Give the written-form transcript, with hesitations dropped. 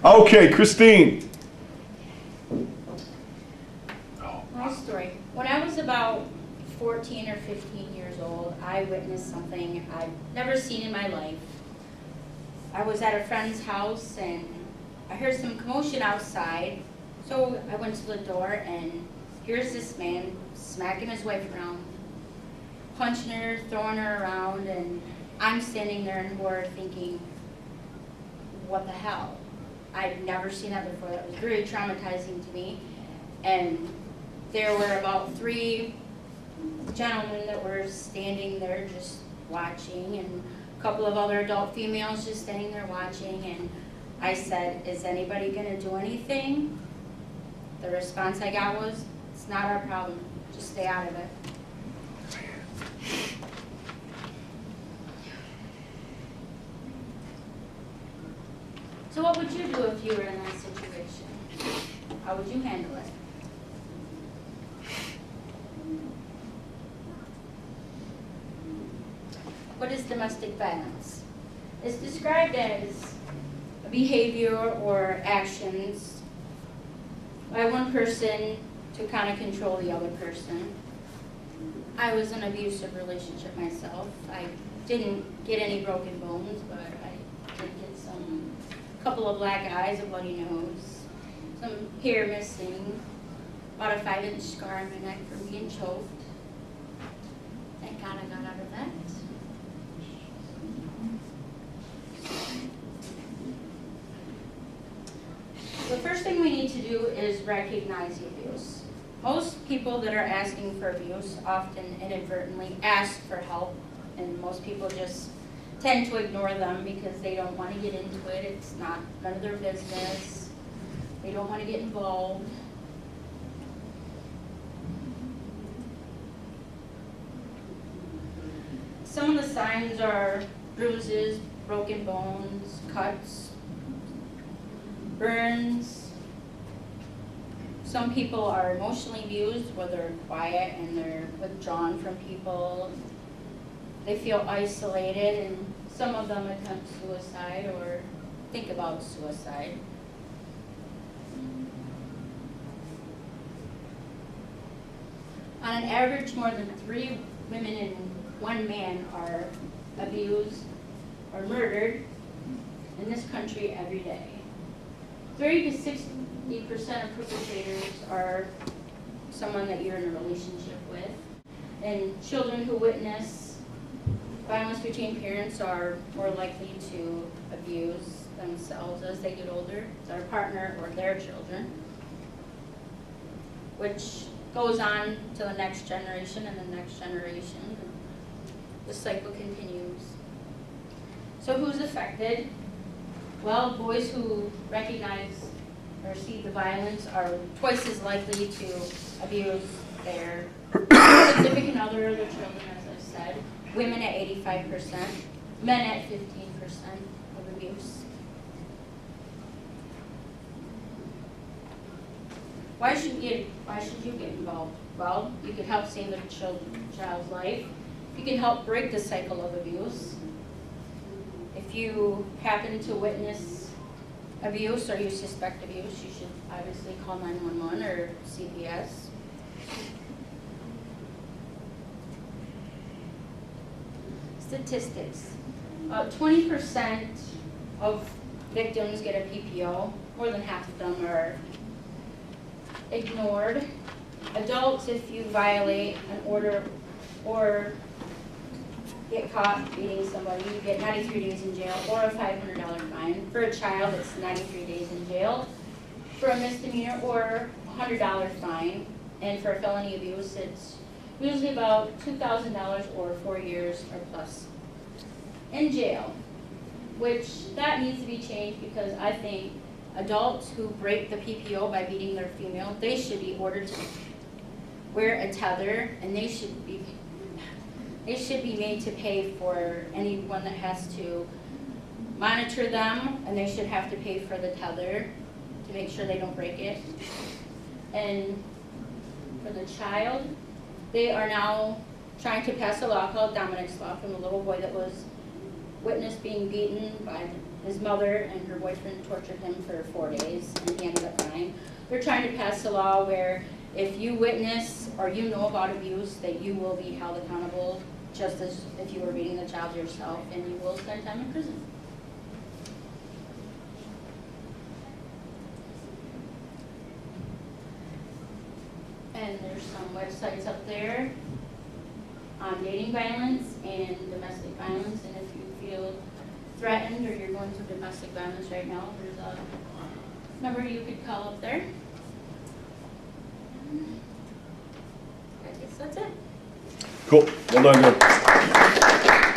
Okay, Christine. My story. When I was about 14 or 15 years old, I witnessed something I'd never seen in my life. I was at a friend's house and I heard some commotion outside, so I went to the door and here's this man smacking his wife around, punching her, throwing her around, and I'm standing there in horror thinking, what the hell? I'd never seen that before. That was very traumatizing to me. And there were about 3 gentlemen that were standing there just watching, and a couple of other adult females just standing there watching. And I said, is anybody going to do anything? The response I got was, it's not our problem. Just stay out of it. So what would you do if you were in that situation? How would you handle it? What is domestic violence? It's described as a behavior or actions by one person to kind of control the other person. I was in an abusive relationship myself. I didn't get any broken bones, but I did get a couple of black eyes, a bloody nose, some hair missing, about a 5-inch scar on my neck from being choked. Thank God I got out of that. The first thing we need to do is recognize the abuse. Most people that are asking for abuse often inadvertently ask for help, and most people just tend to ignore them because they don't want to get into it. It's none of their business. They don't want to get involved. Some of the signs are bruises, broken bones, cuts, burns. Some people are emotionally abused where they're quiet and they're withdrawn from people. They feel isolated, and some of them attempt suicide or think about suicide. On an average, more than 3 women and 1 man are abused or murdered in this country every day. 30 to 60% of perpetrators are someone that you're in a relationship with. And children who witness violence between parents are more likely to abuse themselves as they get older, their partner or their children, which goes on to the next generation and the next generation. The cycle continues. So who's affected? Well, boys who recognize or see the violence are twice as likely to abuse their significant other or their children, as I said. Women at 85%, men at 15% of abuse. Why should you get involved? Well, you can help save a child's life. You can help break the cycle of abuse. If you happen to witness abuse or you suspect abuse, you should obviously call 911 or CPS. Statistics. 20% of victims get a PPO. More than half of them are ignored. Adults, if you violate an order or get caught beating somebody, you get 93 days in jail or a $500 fine. For a child, it's 93 days in jail. For a misdemeanor, or $100 fine. And for felony abuse, it's usually about $2,000 or 4 years or plus in jail, which that needs to be changed because I think adults who break the PPO by beating their female, they should be ordered to wear a tether, and they should be made to pay for anyone that has to monitor them, and they should have to pay for the tether to make sure they don't break it. And for the child, they are now trying to pass a law called Dominic's Law from a little boy that was witnessed being beaten by his mother and her boyfriend tortured him for 4 days, and he ended up dying. They're trying to pass a law where if you witness or you know about abuse, that you will be held accountable just as if you were beating the child yourself, and you will spend time in prison. And there's some websites up there on dating violence and domestic violence, and if you feel threatened or you're going through domestic violence right now, there's a number you could call up there. I guess that's it. Cool. Well done, Jim.